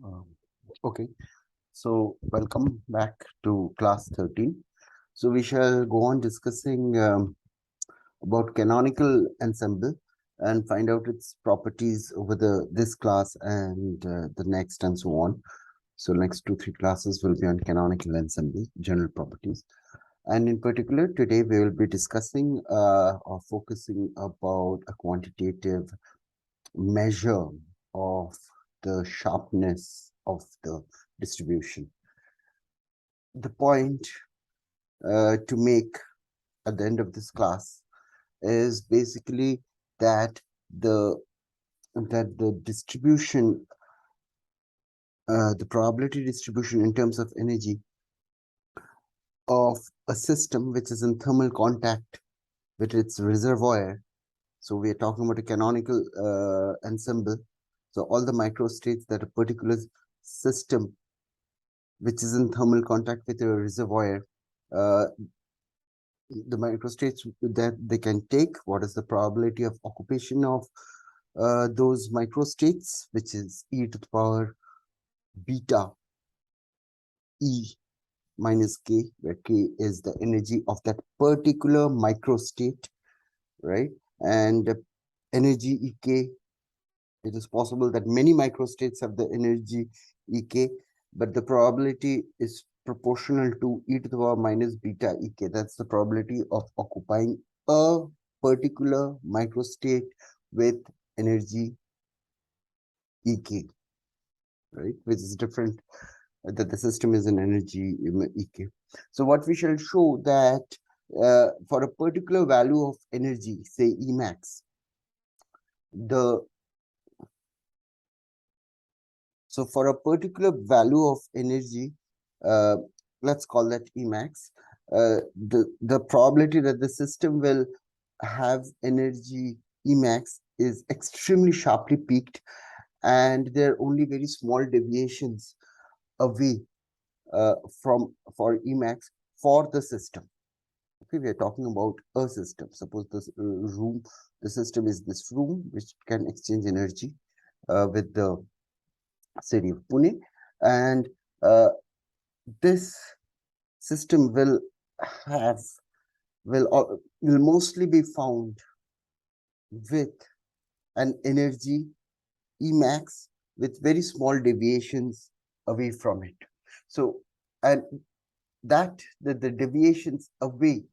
Um, okay, so welcome back to class 13. So we shall go on discussing about canonical ensemble and find out its properties over this class and the next and so on. So next 2-3 classes will be on canonical ensemble, general properties. And in particular, today we will be discussing or focusing about a quantitative measure of the sharpness of the distribution. The point to make at the end of this class is basically that the distribution, the probability distribution in terms of energy of a system which is in thermal contact with its reservoir. So we are talking about a canonical ensemble. So all the microstates that a particular system which is in thermal contact with a reservoir, the microstates that they can take, what is the probability of occupation of those microstates, which is e to the power beta E minus k, where k is the energy of that particular microstate, right? And energy Ek, it is possible that many microstates have the energy Ek, but the probability is proportional to e to the power minus beta Ek. That's the probability of occupying a particular microstate with energy Ek, right? Which is different, that the system is an energy Ek. So what we shall show that for a particular value of energy, say Emax, so for a particular value of energy, let's call that Emax, the probability that the system will have energy Emax is extremely sharply peaked, and there are only very small deviations away for Emax for the system. Okay, we are talking about a system. Suppose this the system is this room which can exchange energy with the city of Pune, and this system will mostly be found with an energy Emax with very small deviations away from it. So, and the deviations away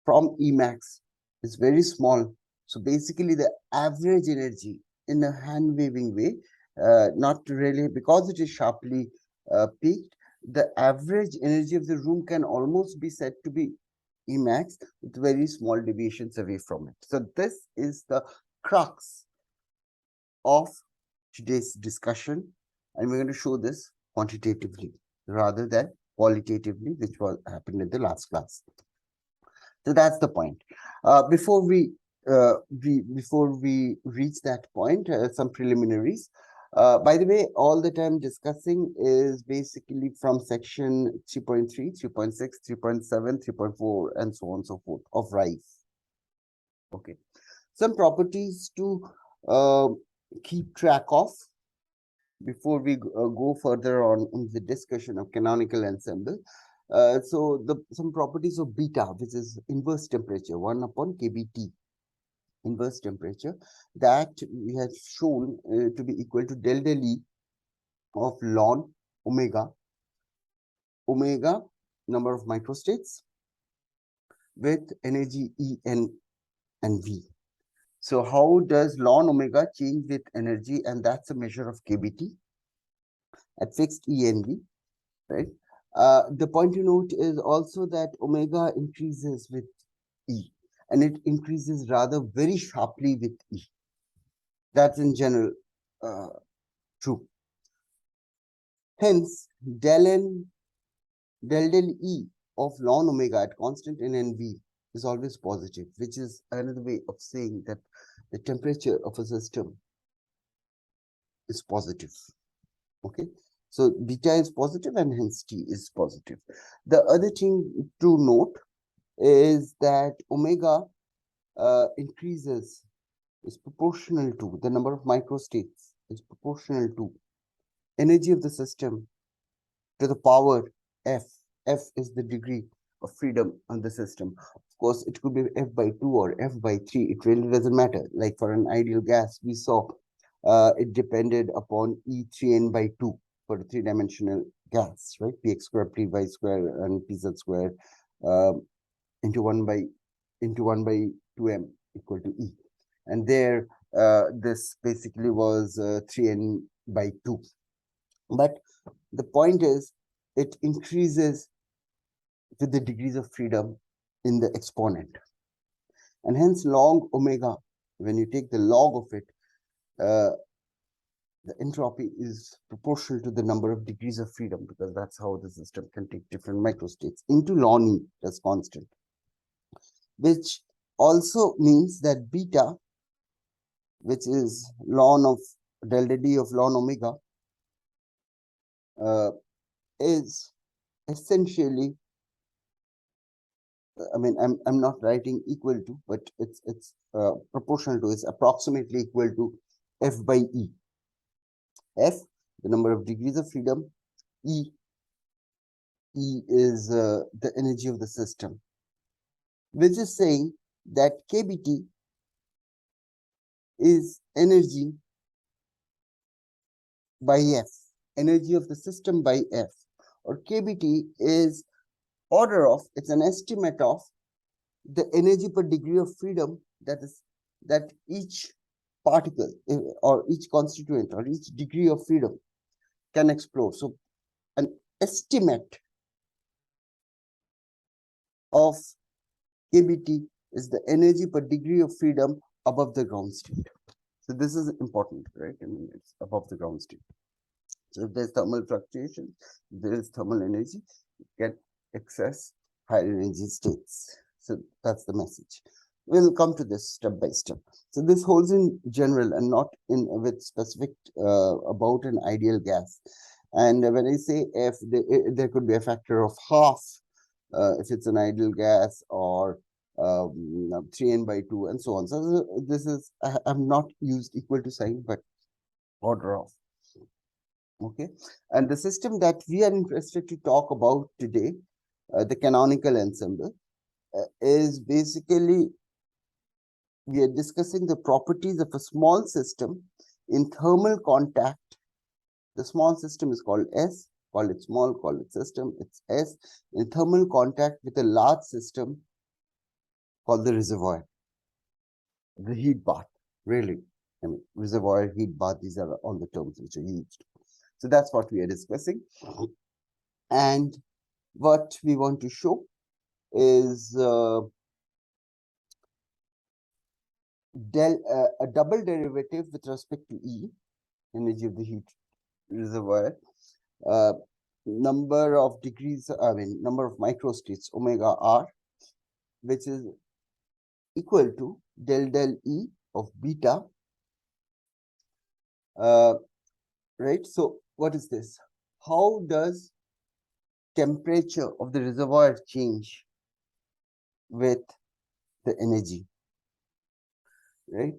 from Emax is very small. So basically the average energy in a hand waving way, not really, because it is sharply peaked, the average energy of the room can almost be said to be Emax with very small deviations away from it. So this is the crux of today's discussion, and we're going to show this quantitatively rather than qualitatively, which was happened in the last class. So that's the point. Before we reach that point, some preliminaries. By the way, all that I'm discussing is basically from section 3.3, 3.6, 3.7, 3.4, and so on and so forth of RISE. Okay. Some properties to keep track of before we go further on in the discussion of canonical ensemble. So some properties of beta, which is inverse temperature, 1 upon kBT, inverse temperature, that we have shown to be equal to del del E of ln omega, number of microstates, with energy E, N, and V. So how does ln omega change with energy? And that's a measure of kBT at fixed E and V, right? The point to note is also that omega increases with E, and it increases rather very sharply with E. That's in general true. Hence, del E of ln omega at constant N and V is always positive, which is another way of saying that the temperature of a system is positive. Okay. So beta is positive and hence T is positive. The other thing to note is that omega increases is proportional to the number of microstates is proportional to energy of the system to the power F. F is the degree of freedom on the system. Of course, it could be F by 2 or F by 3. It really doesn't matter. Like for an ideal gas, we saw it depended upon E3n by 2 for a three-dimensional gas, right? Px squared, Py squared, and Pz squared into 1 by 2m equal to E. And there, this basically was 3n by 2. But the point is, it increases with the degrees of freedom in the exponent. And hence log omega, when you take the log of it, the entropy is proportional to the number of degrees of freedom, because that's how the system can take different microstates into ln E as constant, which also means that beta, which is ln of delta D of ln omega, is essentially, I mean, I'm not writing equal to, but it's proportional to, it's approximately equal to F by E. F, the number of degrees of freedom. E is the energy of the system, which is saying that KBT is energy by F, energy of the system by F, or KBT is order of, it's an estimate of the energy per degree of freedom that each particle or each constituent or each degree of freedom can explore. So an estimate of KBT is the energy per degree of freedom above the ground state. So this is important, right? I mean, it's above the ground state. So if there's thermal fluctuation, there is thermal energy, you get excess higher energy states. So that's the message. We'll come to this step by step. So this holds in general and not in with specific about an ideal gas. And when I say F, there could be a factor of half if it's an ideal gas, or 3n by 2 and so on. So this is, I've not used equal to sign, but order of. Okay, and the system that we are interested to talk about today, the canonical ensemble, is basically, we are discussing the properties of a small system in thermal contact. The small system is called S, call it small, call it system, it's S, in thermal contact with a large system called the reservoir, the heat bath, really. I mean, reservoir, heat bath, these are all the terms which are used. So that's what we are discussing. And what we want to show is a double derivative with respect to E, energy of the heat reservoir, number of degrees, I mean, number of microstates, omega R, which is equal to del E of beta, right? So what is this? How does temperature of the reservoir change with the energy, right?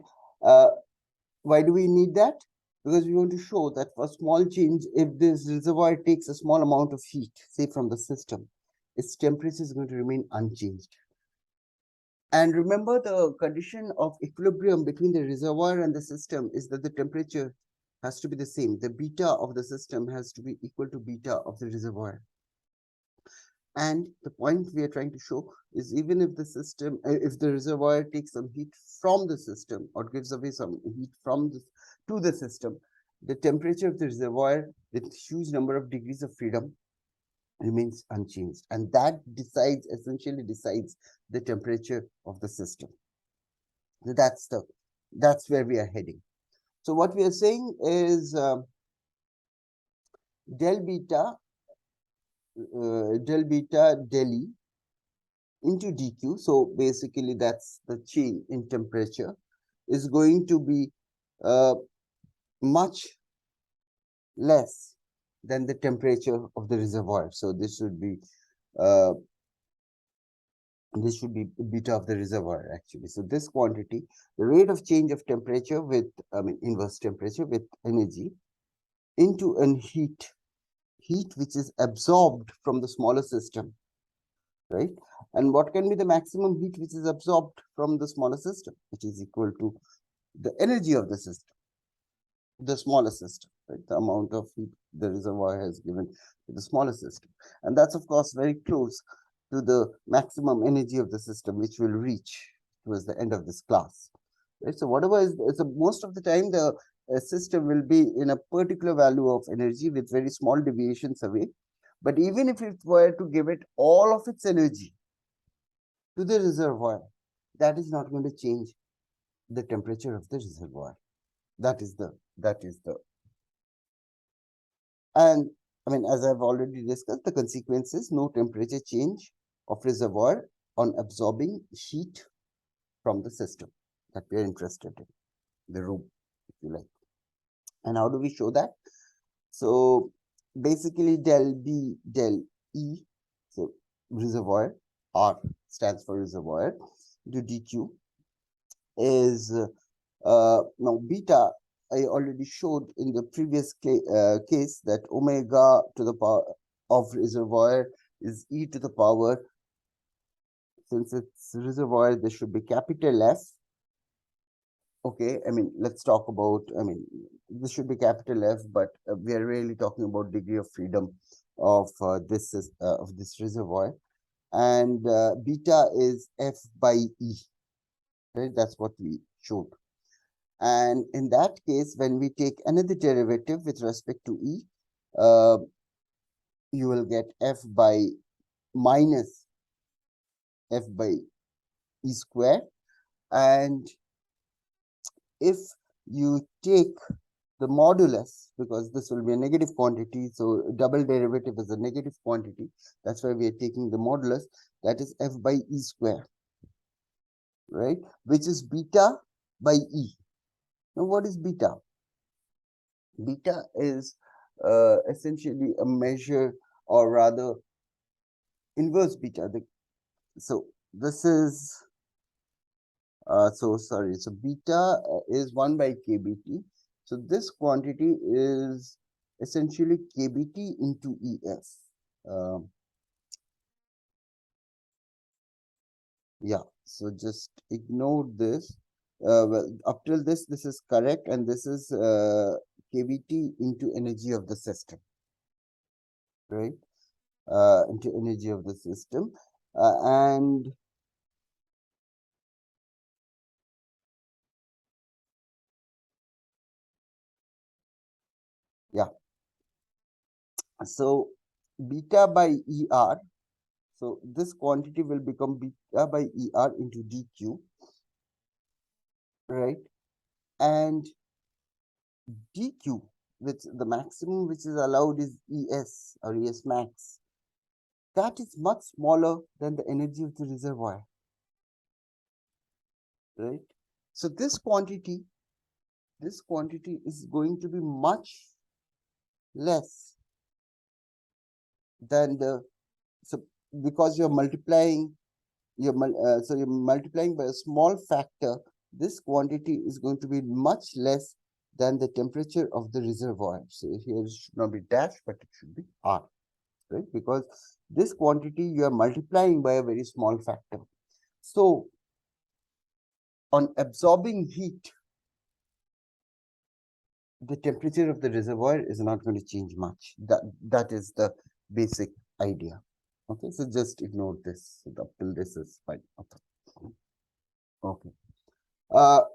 Why do we need that? Because we want to show that for small change, if this reservoir takes a small amount of heat, say from the system, its temperature is going to remain unchanged. And remember, the condition of equilibrium between the reservoir and the system is that the temperature has to be the same. The beta of the system has to be equal to beta of the reservoir. And the point we are trying to show is, even if the system, if the reservoir takes some heat from the system or gives away some heat from to the system, the temperature of the reservoir with huge number of degrees of freedom remains unchanged, and that essentially decides the temperature of the system. So that's where we are heading. So what we are saying is del beta del E into dq. So basically that's the change in temperature is going to be much less than the temperature of the reservoir. So this should be beta of the reservoir, actually. So this quantity, the rate of change of temperature with, I mean, inverse temperature with energy into an heat which is absorbed from the smaller system, right? And what can be the maximum heat which is absorbed from the smaller system, which is equal to the energy of the system, the smaller system, right? The amount of heat the reservoir has given to the smaller system. And that's, of course, very close to the maximum energy of the system, which will reach towards the end of this class. Right? So whatever is, so most of the time, the system will be in a particular value of energy with very small deviations away. But even if it were to give it all of its energy to the reservoir, that is not going to change the temperature of the reservoir. That is the and I mean, as I've already discussed, the consequence is no temperature change of reservoir on absorbing heat from the system that we are interested in, the room, if you like. And how do we show that? So basically del B del E, so reservoir, R stands for reservoir, to dq is now beta. I already showed in the previous case that omega to the power of reservoir is e to the power. Since it's reservoir, there should be capital F. Okay, I mean, let's talk about, I mean, this should be capital F, but we are really talking about degree of freedom of this reservoir. And beta is F by E, right? That's what we showed. And in that case, when we take another derivative with respect to E, you will get F by minus F by E square. And if you take the modulus, because this will be a negative quantity, so double derivative is a negative quantity. That's why we are taking the modulus, that is F by E square, right? Which is beta by E. Now, what is beta? Beta is essentially a measure, or rather inverse beta. So this is, so beta is 1 by kBt. So this quantity is essentially kBt into EF. Yeah, so just ignore this. Well, up till this is correct, and this is kBt into energy of the system, right? Into energy of the system, and yeah, so beta by ER. So this quantity will become beta by ER into dq, right? And dq, which the maximum which is allowed is ES or ES max. That is much smaller than the energy of the reservoir, right? So this quantity is going to be much less than the, so because you're multiplying, so you're multiplying by a small factor, this quantity is going to be much less than the temperature of the reservoir. So here it should not be dash, but it should be R, right? Because this quantity you are multiplying by a very small factor. So on absorbing heat, the temperature of the reservoir is not going to change much. That is the basic idea. Okay, so just ignore this. So up till this is fine. Okay. Okay.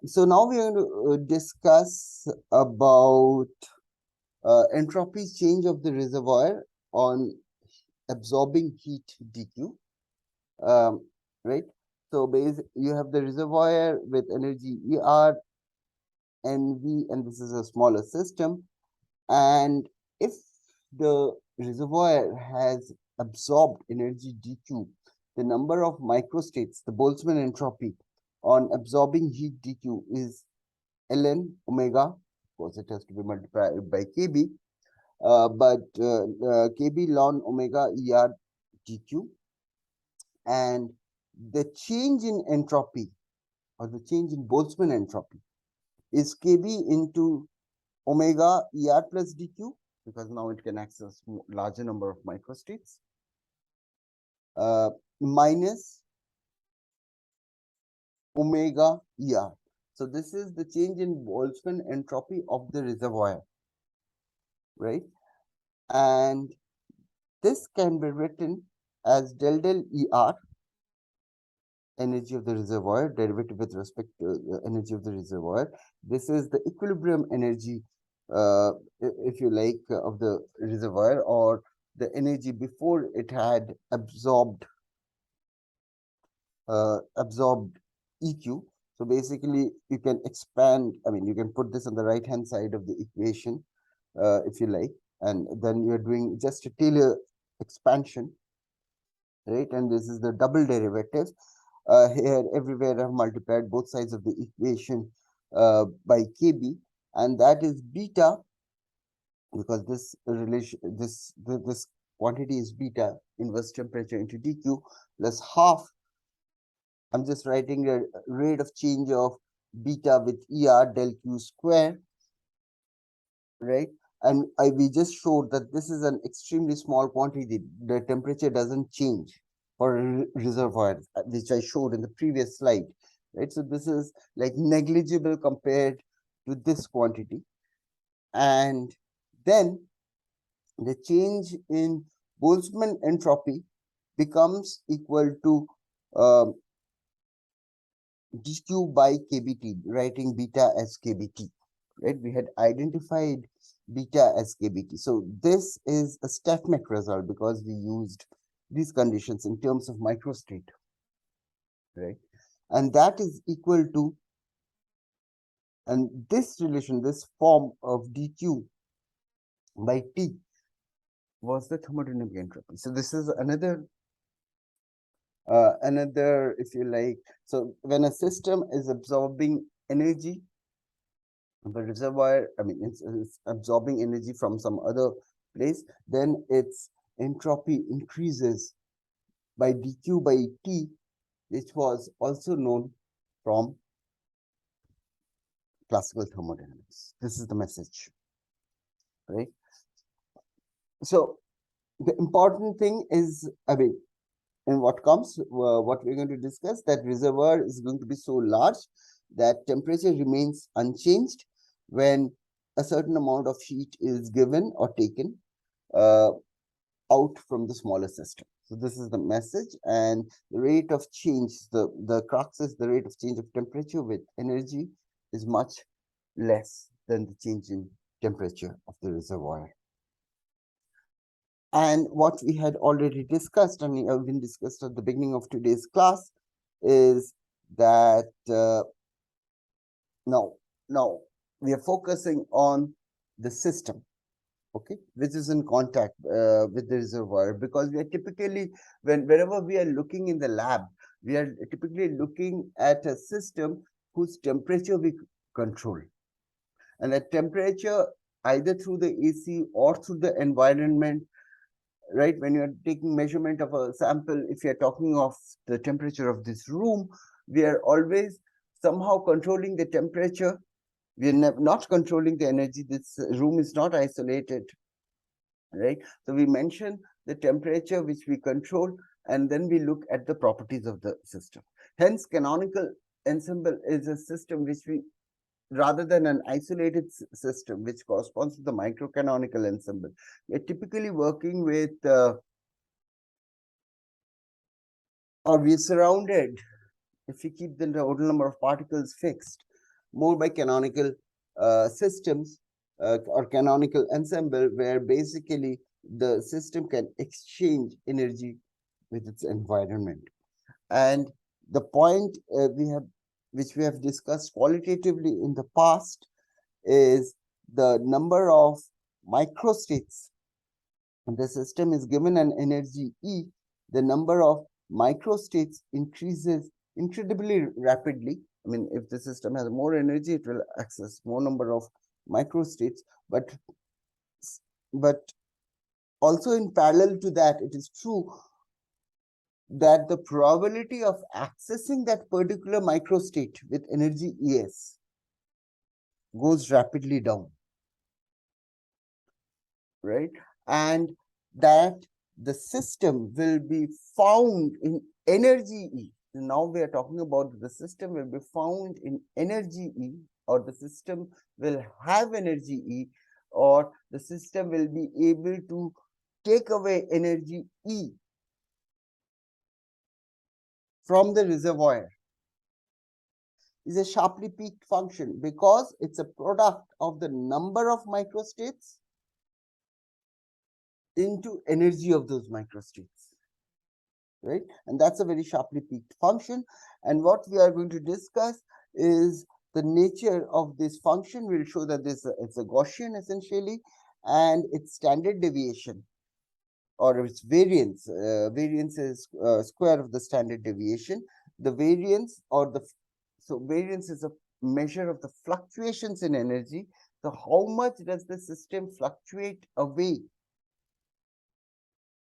So now we are going to discuss about entropy change of the reservoir on absorbing heat dq. Right. So you have the reservoir with energy ER, NV, and this is a smaller system. And if the reservoir has absorbed energy dq, the number of microstates, the Boltzmann entropy on absorbing heat dq is ln omega. Of course, it has to be multiplied by kb, but kb ln omega er dq. And the change in entropy, or the change in Boltzmann entropy, is kb into omega ER plus dq, because now it can access larger number of microstates, minus omega ER. So this is the change in Boltzmann entropy of the reservoir, right? And this can be written as del del ER, energy of the reservoir, derivative with respect to the energy of the reservoir. This is the equilibrium energy, if you like, of the reservoir, or the energy before it had absorbed EQ. So basically, you can expand. I mean, you can put this on the right hand side of the equation, if you like, and then you're doing just a Taylor expansion, right? And this is the double derivative. Here, everywhere I've multiplied both sides of the equation by KB, and that is beta, because this relation, this quantity is beta, inverse temperature into dq, plus half. I'm just writing a rate of change of beta with ER del Q square, right? And we just showed that this is an extremely small quantity. The temperature doesn't change for a reservoir, which I showed in the previous slide, right? So this is like negligible compared to this quantity. And then the change in Boltzmann entropy becomes equal to dq by kbt, writing beta as kbt, right? We had identified beta as kbt. So this is a Staffmec result because we used these conditions in terms of microstate, right? And that is equal to, and this relation, this form of dq by T was the thermodynamic entropy. So this is another, if you like, so when a system is absorbing energy, the reservoir, I mean, it's absorbing energy from some other place, then its entropy increases by dq by T, which was also known from classical thermodynamics. This is the message, right? So the important thing is, I mean, in what comes, what we're going to discuss, that reservoir is going to be so large that temperature remains unchanged when a certain amount of heat is given or taken out from the smaller system. So this is the message, and the rate of change, the crux is the rate of change of temperature with energy is much less than the change in temperature of the reservoir. And what we had already discussed, and even discussed at the beginning of today's class, is that now we are focusing on the system, okay, which is in contact with the reservoir, because we are typically, wherever we are looking in the lab, we are typically looking at a system whose temperature we control. And that temperature, either through the AC or through the environment, right? When you're taking measurement of a sample, if you're talking of the temperature of this room, we are always somehow controlling the temperature. We are not controlling the energy. This room is not isolated, right? So we mention the temperature which we control, and then we look at the properties of the system. Hence, canonical ensemble is a system which we, rather than an isolated system which corresponds to the microcanonical ensemble, we're typically working with, or we're surrounded, if we keep the total number of particles fixed, more by canonical systems or canonical ensemble, where basically the system can exchange energy with its environment. And the point which we have discussed qualitatively in the past is the number of microstates. When the system is given an energy E, the number of microstates increases incredibly rapidly. I mean, if the system has more energy, it will access more number of microstates, but also in parallel to that, it is true that the probability of accessing that particular microstate with energy ES goes rapidly down. right? And that the system will be found in energy E. Now we are talking about the system will be found in energy E, or the system will have energy E, or the system will be able to take away energy E from the reservoir, is a sharply peaked function because it's a product of the number of microstates into energy of those microstates, right? And that's a very sharply peaked function. And what we are going to discuss is the nature of this function. We'll show that it's a Gaussian essentially, and its standard deviation or its variance. Variance is square of the standard deviation. The variance or the so variance is a measure of the fluctuations in energy. So how much does the system fluctuate away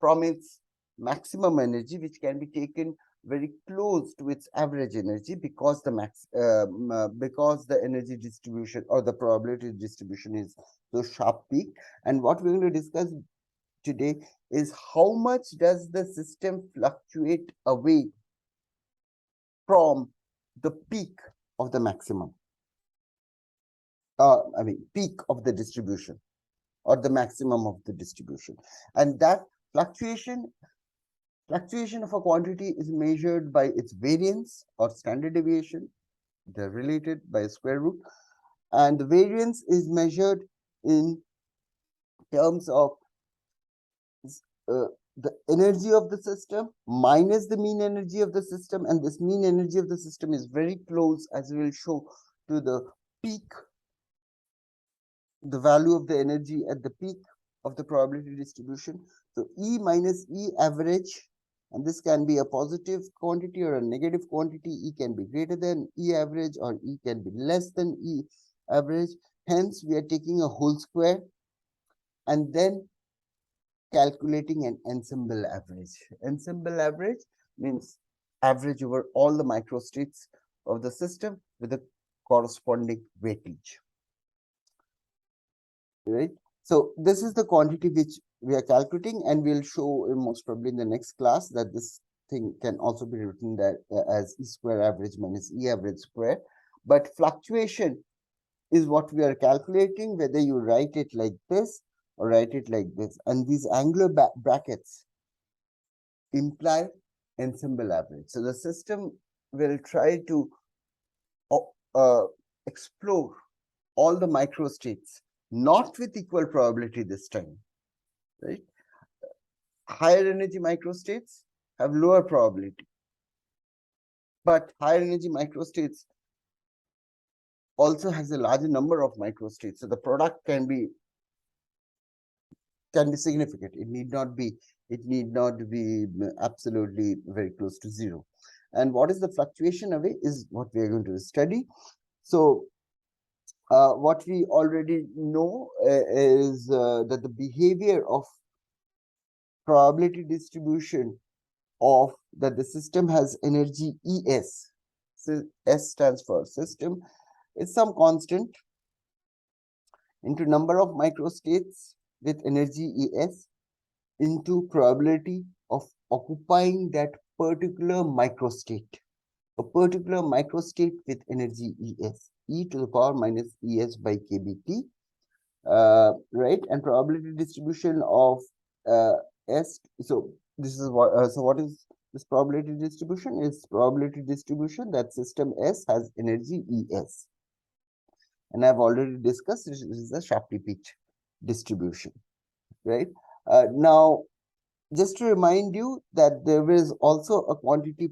from its maximum energy, which can be taken very close to its average energy because because the energy distribution or the probability distribution is so sharp peak. And what we're going to discuss today is how much does the system fluctuate away from the peak of the maximum, peak of the distribution or the maximum of the distribution. And that fluctuation of a quantity is measured by its variance or standard deviation. They're related by a square root. And the variance is measured in terms of the energy of the system minus the mean energy of the system. And this mean energy of the system is very close, as we will show, to the peak, the value of the energy at the peak of the probability distribution. So E minus E average, and this can be a positive quantity or a negative quantity. E can be greater than E average or E can be less than E average. Hence, we are taking a whole square and then calculating an ensemble average. Ensemble average means average over all the microstates of the system with a corresponding weightage, right? So this is the quantity which we are calculating, and we'll show most probably in the next class that this thing can also be written that as E square average minus E average square. But fluctuation is what we are calculating, whether you write it like this or write it like this. And these angular brackets imply ensemble average. So the system will try to explore all the microstates, not with equal probability this time, right? Higher energy microstates have lower probability, but higher energy microstates also has a larger number of microstates. So the product can be significant. It need not be absolutely very close to zero. And what is the fluctuation away is what we are going to study. So what we already know is that the behavior of probability distribution of that the system has energy ES. So S stands for system. It's some constant into number of microstates with energy ES into probability of occupying that particular microstate. A particular microstate with energy ES, E to the power minus ES by KBT, right? And probability distribution of S. So this is what. So what is this probability distribution? Is probability distribution that system S has energy ES, and I've already discussed this is a sharply peaked distribution, right? Now, just to remind you that there is also a quantity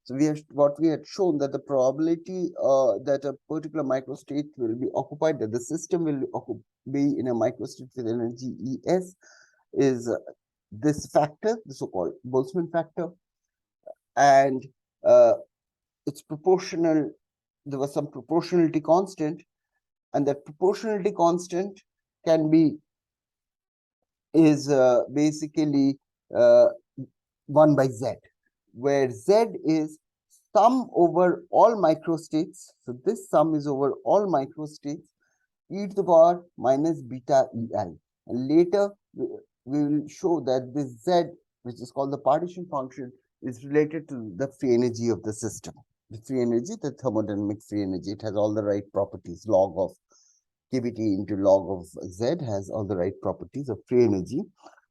so what we had shown that the probability that a particular microstate will be occupied, that the system will be in a microstate with energy ES, is this factor, the so-called Boltzmann factor, and it's proportional. There was some proportionality constant, and that proportionality constant can be basically 1 by Z, where Z is sum over all microstates. So this sum is over all microstates e to the power minus beta ei. And later we will show that this z, which is called the partition function, is related to the free energy of the system. The free energy, the thermodynamic free energy, it has all the right properties. Log of kBt into log of z has all the right properties of free energy.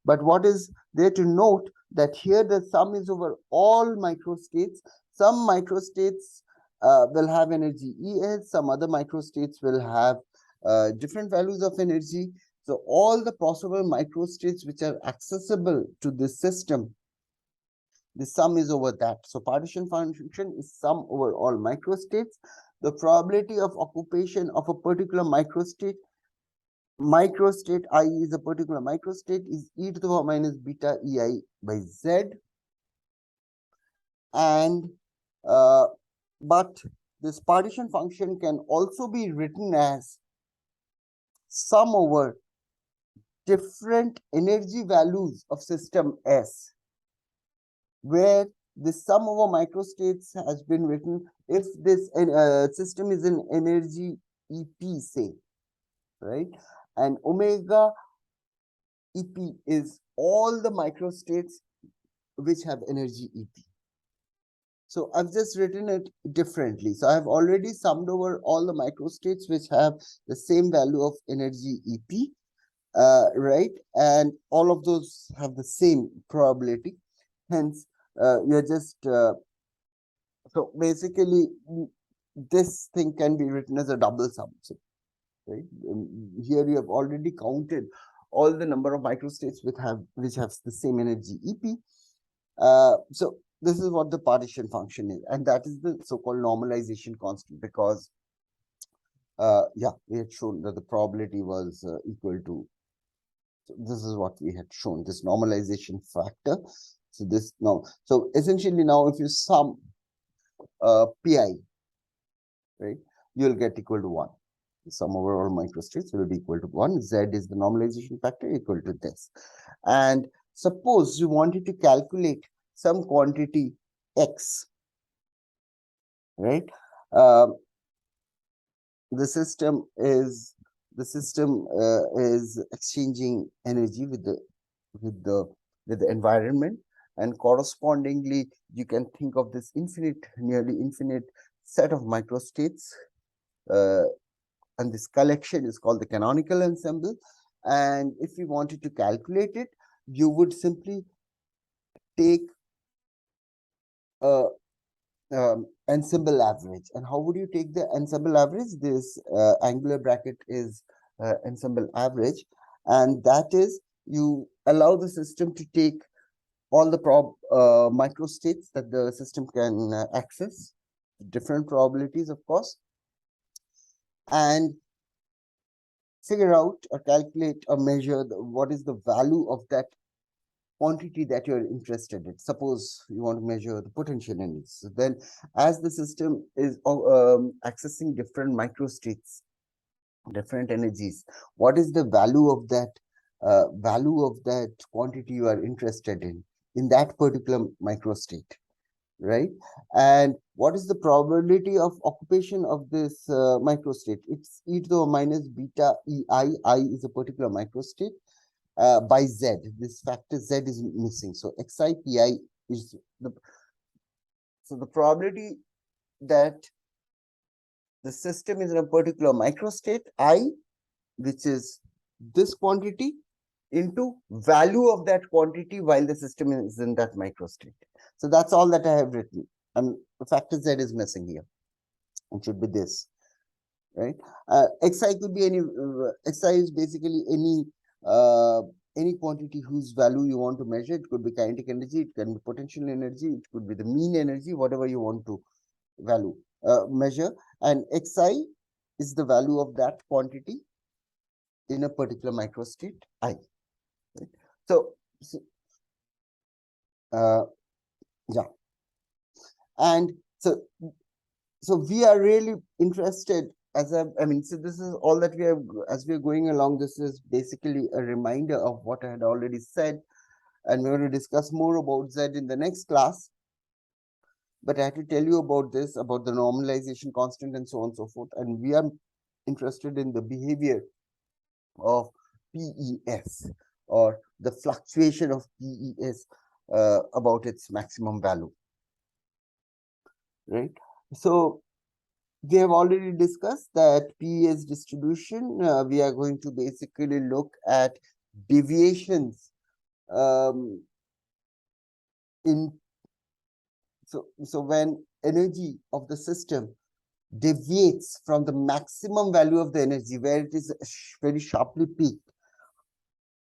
But what is there to note that here the sum is over all microstates. Some microstates will have energy Es, some other microstates will have different values of energy. So all the possible microstates which are accessible to this system, the sum is over that. So partition function is sum over all microstates. The probability of occupation of a particular microstate I is a particular microstate is e to the power minus beta ei by z. And but this partition function can also be written as sum over different energy values of system S, where the sum over microstates has been written if this system is in energy EP, say, right? And omega EP is all the microstates which have energy EP. So I've just written it differently. So I've already summed over all the microstates which have the same value of energy EP, right? And all of those have the same probability. Hence, you're just so basically this thing can be written as a double sum, right? Here you have already counted all the number of microstates which have the same energy EP. So this is what the partition function is, and that is the so-called normalization constant, because yeah, we had shown that the probability was equal to, so this is what we had shown, this normalization factor. So this now, so essentially now if you sum pi, right, you'll get equal to 1. The sum over all microstates will be equal to 1. Z is the normalization factor equal to this. And suppose you wanted to calculate some quantity x, right? The system is exchanging energy with the environment, and correspondingly you can think of this nearly infinite set of microstates, and this collection is called the canonical ensemble. And if you wanted to calculate it, you would simply take a ensemble average. And how would you take the ensemble average? This angular bracket is ensemble average, and that is you allow the system to take all the microstates that the system can access, different probabilities, of course, and figure out or calculate or measure what is the value of that quantity that you're interested in. Suppose you want to measure the potential energy. So then as the system is accessing different microstates, different energies, what is the value of that quantity you are interested in that particular microstate, right? And what is the probability of occupation of this microstate? It's e to the minus beta ei. I is a particular microstate by z. This factor z is missing, so xi pi is the probability that the system is in a particular microstate I, which is this quantity, into value of that quantity while the system is in that microstate. So that's all that I have written, and the factor z is missing here. It should be this, right? Xi could be any xi is basically any quantity whose value you want to measure. It could be kinetic energy, it can be potential energy, it could be the mean energy, whatever you want to measure. And xi is the value of that quantity in a particular microstate I. Right? So yeah, and so we are really interested, I mean, so this is all that we have as we are going along. This is basically a reminder of what I had already said, and we're going to discuss more about Z in the next class. But I had to tell you about this, about the normalization constant and so on and so forth. And we are interested in the behavior of PES, or the fluctuation of PES about its maximum value, right? So we have already discussed that PES distribution. We are going to basically look at deviations in so when energy of the system deviates from the maximum value of the energy where it is very sharply peaked,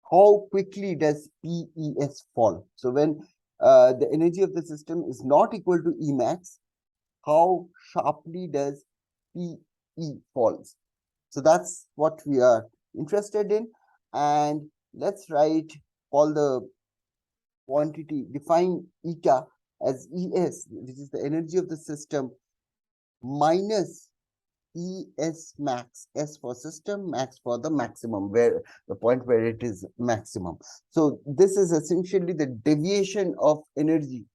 how quickly does PES fall? So when the energy of the system is not equal to Emax, how sharply does PE falls? So that's what we are interested in. And let's write all the quantity, define eta as ES, which is the energy of the system, minus ES max, S for system, max for the maximum, where the point where it is maximum. So this is essentially the deviation of energy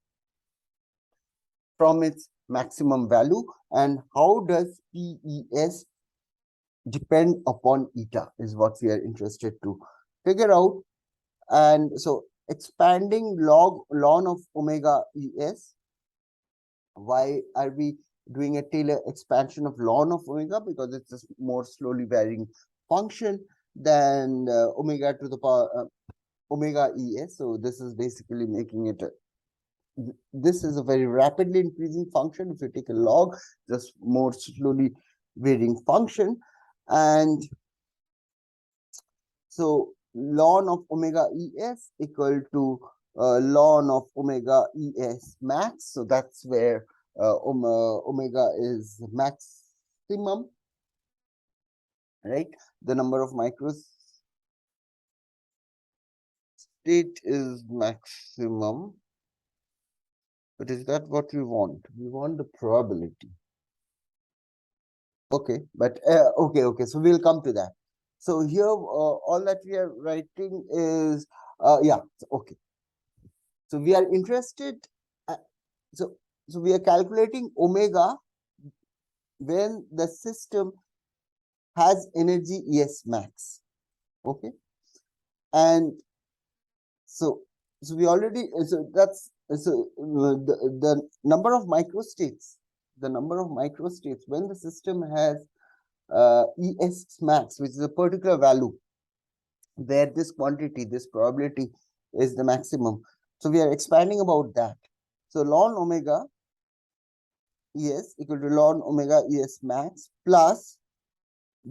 from its maximum value. And how does PES depend upon eta is what we are interested to figure out. And so expanding ln of omega ES. Why are we doing a Taylor expansion of ln of omega? Because it's a more slowly varying function than omega to the power omega ES. So this is basically making it this is a very rapidly increasing function. If you take a log, just more slowly varying function. And so ln of omega ES equal to ln of omega ES max. So that's where omega is maximum, right? The number of microstate is maximum. But is that what we want? We want the probability. Okay, but okay. So we'll come to that. So here, all that we are writing is yeah. Okay. So we are interested. So we are calculating omega when the system has energy ES max. Okay, and so we already that's the number of microstates. The number of microstates when the system has ES max, which is a particular value where this quantity, this probability is the maximum. So we are expanding about that. So ln omega ES equal to ln omega ES max plus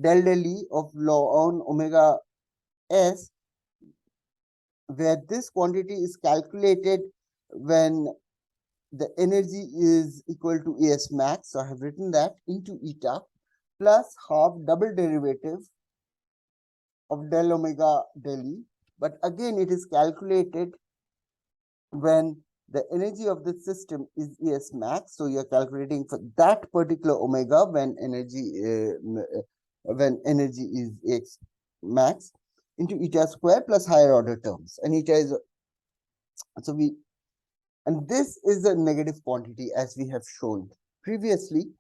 del E of ln omega S, where this quantity is calculated when the energy is equal to ES max. So I have written that into eta plus half double derivative of del omega del E. But again, it is calculated when the energy of the system is ES max. So you are calculating for that particular omega when energy is X max into eta square plus higher order terms. And eta is so we and this is a negative quantity as we have shown previously,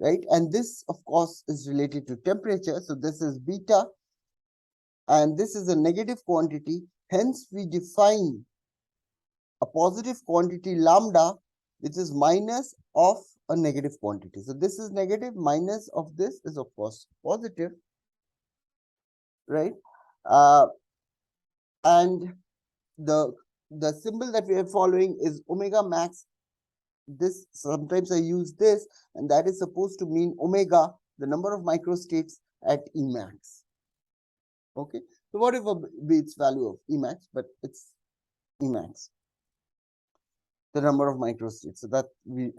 right? And this of course is related to temperature. So this is beta and this is a negative quantity. Hence we define a positive quantity lambda, which is minus of a negative quantity. So this is negative, minus of this is of course positive, right? And the symbol that we are following is omega max. This sometimes I use this, and that is supposed to mean omega, the number of microstates at Emax. Okay, so whatever be its value of Emax, but it's Emax, the number of microstates. So that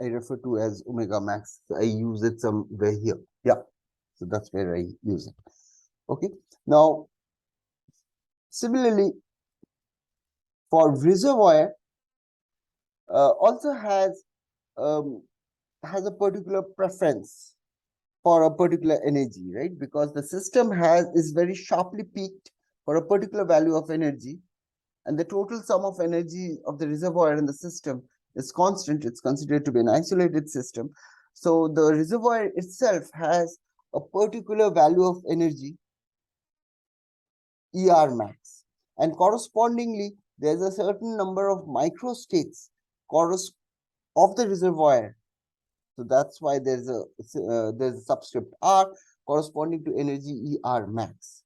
I refer to as omega max. So I use it somewhere here. Yeah, so that's where I use it. Okay, now similarly for reservoir also has a particular preference for a particular energy, right? Because the system is very sharply peaked for a particular value of energy, and the total sum of energy of the reservoir in the system is constant. It's considered to be an isolated system. So the reservoir itself has a particular value of energy, ER max, and correspondingly, there's a certain number of microstates of the reservoir. So that's why there's a subscript R corresponding to energy ER max.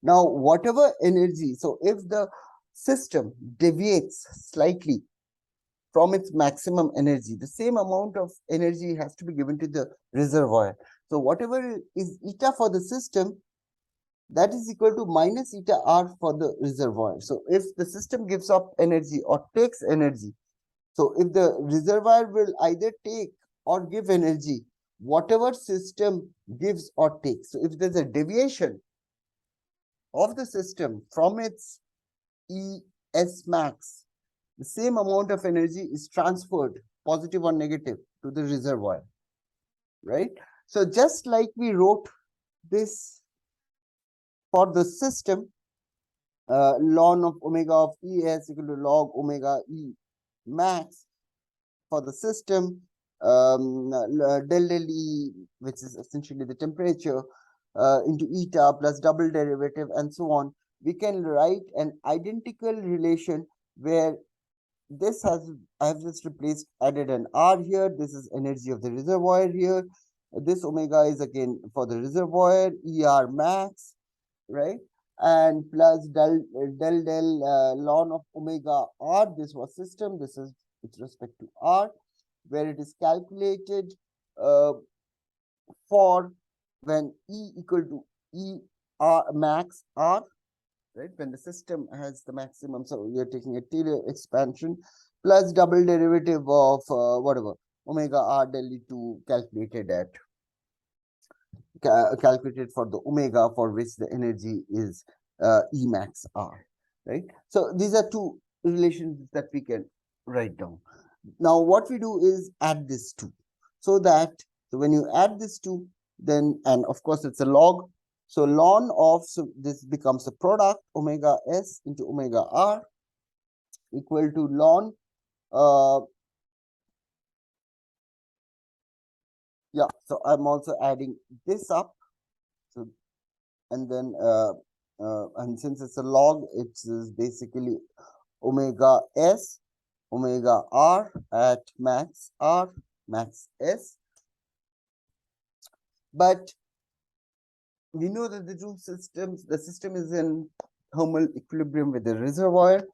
Now, whatever energy, so if the system deviates slightly from its maximum energy, the same amount of energy has to be given to the reservoir. So whatever is eta for the system, that is equal to minus eta R for the reservoir. So if the system gives up energy or takes energy, so if the reservoir will either take or give energy, whatever system gives or takes. So if there's a deviation of the system from its ES max, the same amount of energy is transferred, positive or negative, to the reservoir, right? So just like we wrote this for the system, ln of omega of ES equal to log omega E max for the system, del E, which is essentially the temperature, into eta plus double derivative and so on. We can write an identical relation where this has, I have just replaced, added an R here. This is energy of the reservoir here. This omega is again for the reservoir, ER max, right? And plus del ln of omega R. This was system. This is with respect to R, where it is calculated for when E equal to E R max R, right? When the system has the maximum, so we are taking a Taylor expansion plus double derivative of whatever omega R del E2 calculated at calculated for the omega for which the energy is E max R, right? So these are two relations that we can write down. Now what we do is add this two, so that so when you add this two, then, and of course it's a log, so ln of, so this becomes a product omega S into omega R equal to ln yeah, so I'm also adding this up, so and then and since it's a log, it is basically omega S omega R at max R max S. But we know that the system is in thermal equilibrium with the reservoir.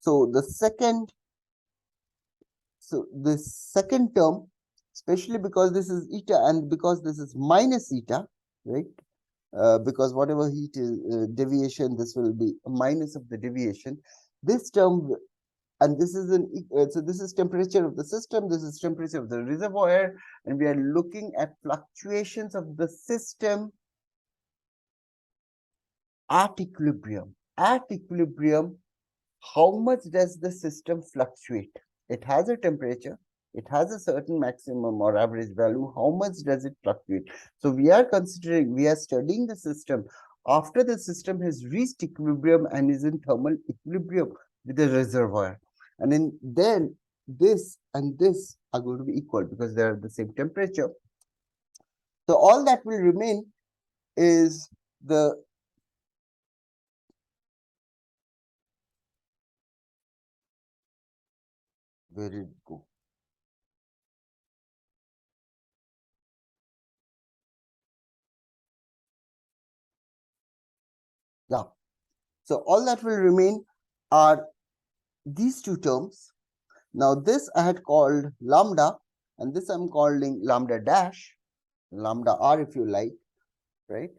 So this second term, especially because this is eta and because this is minus eta, right? Because whatever heat is deviation, this will be a minus of the deviation. This term, and this is so this is temperature of the system, this is temperature of the reservoir, and we are looking at fluctuations of the system at equilibrium. At equilibrium, how much does the system fluctuate? It has a temperature, it has a certain maximum or average value. How much does it fluctuate? So we are studying the system after the system has reached equilibrium and is in thermal equilibrium with the reservoir. And then this and this are going to be equal because they are the same temperature. So all that will remain is the where did it go? Yeah. So all that will remain are these two terms. Now this I had called lambda, and this I'm calling lambda dash, lambda R if you like, right?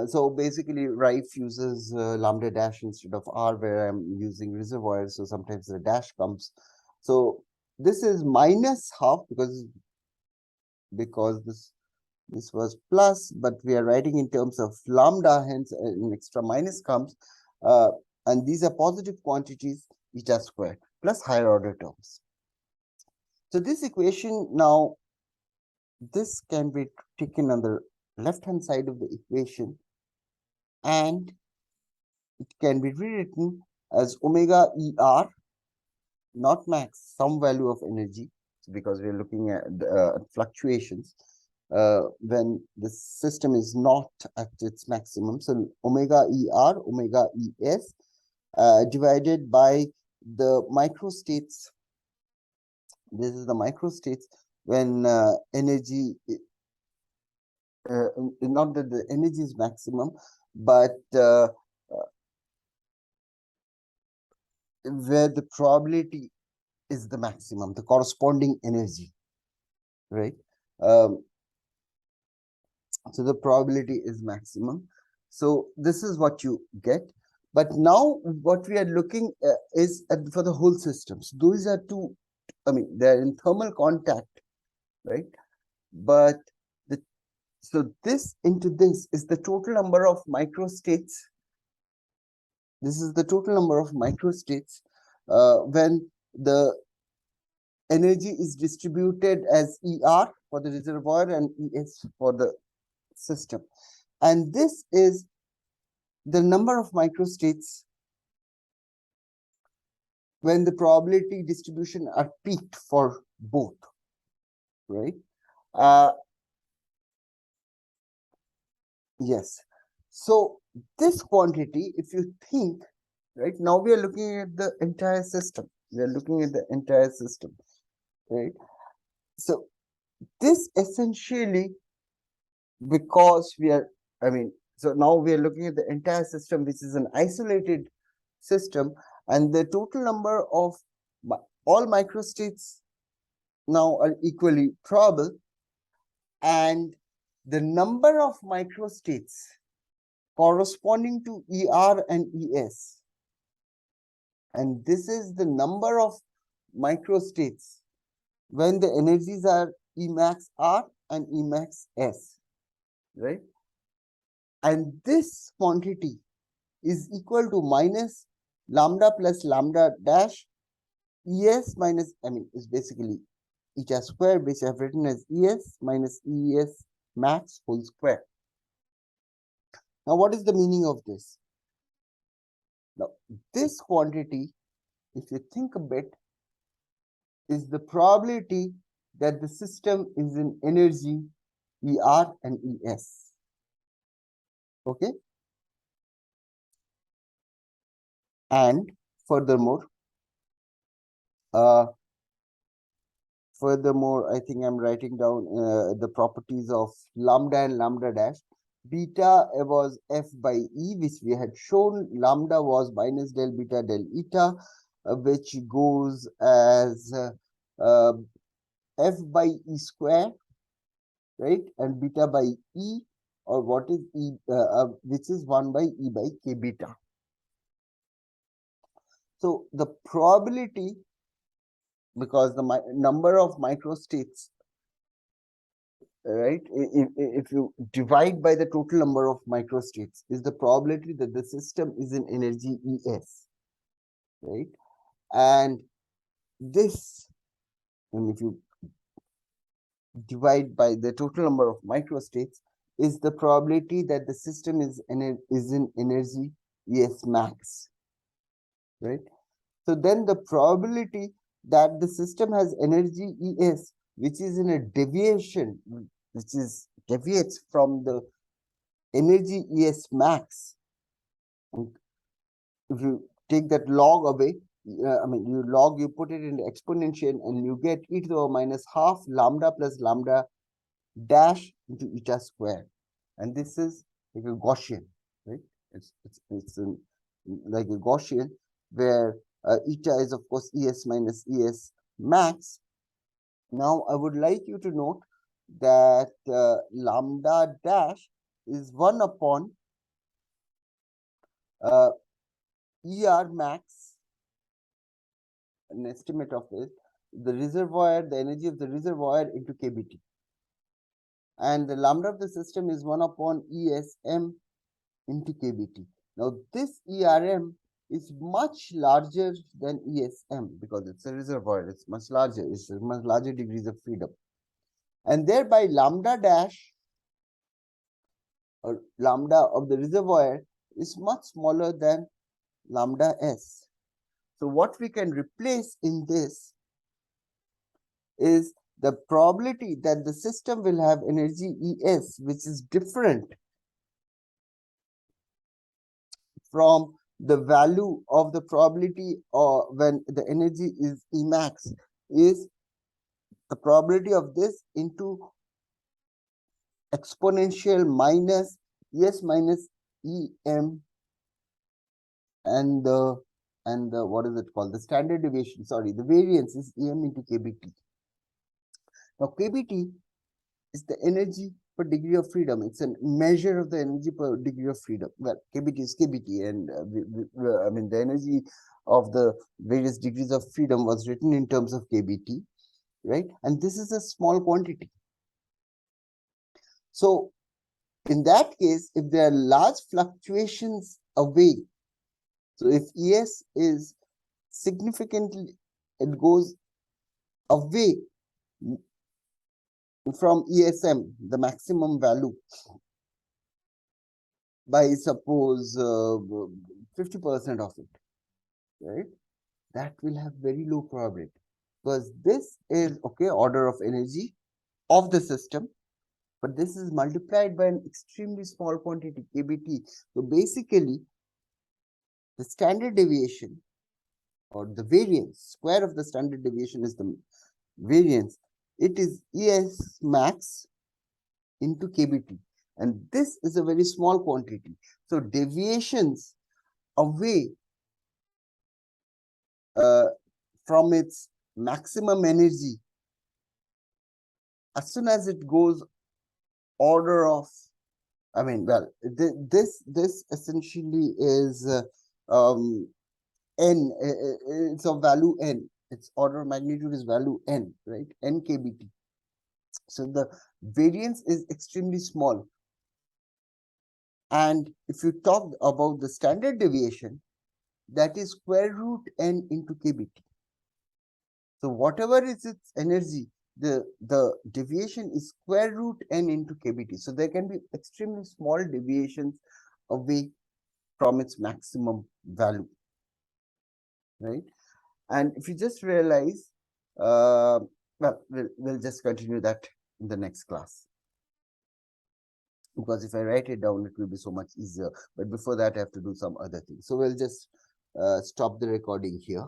So basically Rife uses lambda dash instead of R, where I'm using reservoir, so sometimes the dash comes. So this is minus half because this was plus, but we are writing in terms of lambda, hence an extra minus comes, and these are positive quantities, eta squared plus higher order terms. So this equation now, this can be taken on the left hand side of the equation, and it can be rewritten as omega ER, not max, some value of energy, because we're looking at fluctuations, when the system is not at its maximum. So omega ER, omega ES divided by the microstates. This is the microstates when energy, not that the energy is maximum, but where the probability is the maximum, the corresponding energy, right? So the probability is maximum. So this is what you get. But now what we are looking is for the whole system. So those are two, I mean, they're in thermal contact, right? But so this into this is the total number of microstates. This is the total number of microstates when the energy is distributed as ER for the reservoir and ES for the system. And this is the number of microstates when the probability distribution are peaked for both, right? Yes. So this quantity, if you think, right, now we are looking at the entire system. We are looking at the entire system, right? So this essentially, because we are, I mean, so now we are looking at the entire system, which is an isolated system, and the total number of all microstates now are equally probable, and the number of microstates corresponding to ER and ES, and this is the number of microstates when the energies are Emax R and Emax S, right? And this quantity is equal to minus lambda plus lambda dash ES minus, I mean, it's basically eta square, which I've written as ES minus ES max whole square. Now, what is the meaning of this? Now, this quantity, if you think a bit, is the probability that the system is in energy ER and ES. Okay? And furthermore, I think I'm writing down the properties of lambda and lambda dash. Beta was F by E, which we had shown. Lambda was minus del beta del eta, which goes as F by E square, right? And beta by E, or what is E, which is 1 by E by K beta. So the probability, because the number of microstates, right, if you divide by the total number of microstates, is the probability that the system is in energy ES, right? And this, and if you divide by the total number of microstates, is the probability that the system is in energy ES max, right? So then the probability that the system has energy ES, which is in a deviation, which is deviates from the energy ES max. And if you take that log away, you put it in the exponential, and you get e to the power minus half lambda plus lambda dash into eta square. And this is like a Gaussian, right? It's like a Gaussian where eta is, of course, ES minus ES max. Now, I would like you to note that lambda dash is 1 upon ER max, an estimate of it, the reservoir, the energy of the reservoir into KBT. And the lambda of the system is 1 upon ESM into KBT. Now, this ERM is much larger than ESM because it's a reservoir, it's much larger, it's much larger degrees of freedom. And thereby lambda dash or lambda of the reservoir is much smaller than lambda S. So what we can replace in this is the probability that the system will have energy Es, which is different from the value of the probability or when the energy is Emax, is the probability of this into exponential minus Es minus Em and the what is it called, the standard deviation, sorry, the variance is Em into kBt. Now kBt is the energy per degree of freedom. It's a measure of the energy per degree of freedom. Well, kBt is kBt, and I mean the energy of the various degrees of freedom was written in terms of kBt, right? And this is a small quantity. So in that case, if there are large fluctuations away, so if Es is significantly, it goes away from ESM, the maximum value, by suppose 50% of it, right? That will have very low probability, because this is okay order of energy of the system, but this is multiplied by an extremely small quantity kBt. So basically the standard deviation or the variance, square of the standard deviation is the variance. It is Es max into kBt, and this is a very small quantity. So deviations away from its maximum energy, as soon as it goes order of, I mean, well, this essentially is n, it's of value n, its order of magnitude is value n, right, n kBt. So the variance is extremely small. And if you talk about the standard deviation, that is square root n into kBt. So whatever is its energy, the deviation is square root n into kBt. So there can be extremely small deviations away from its maximum value, right? And if you just realize, well, we'll just continue that in the next class, because if I write it down, it will be so much easier. But before that, I have to do some other things. So we'll just stop the recording here.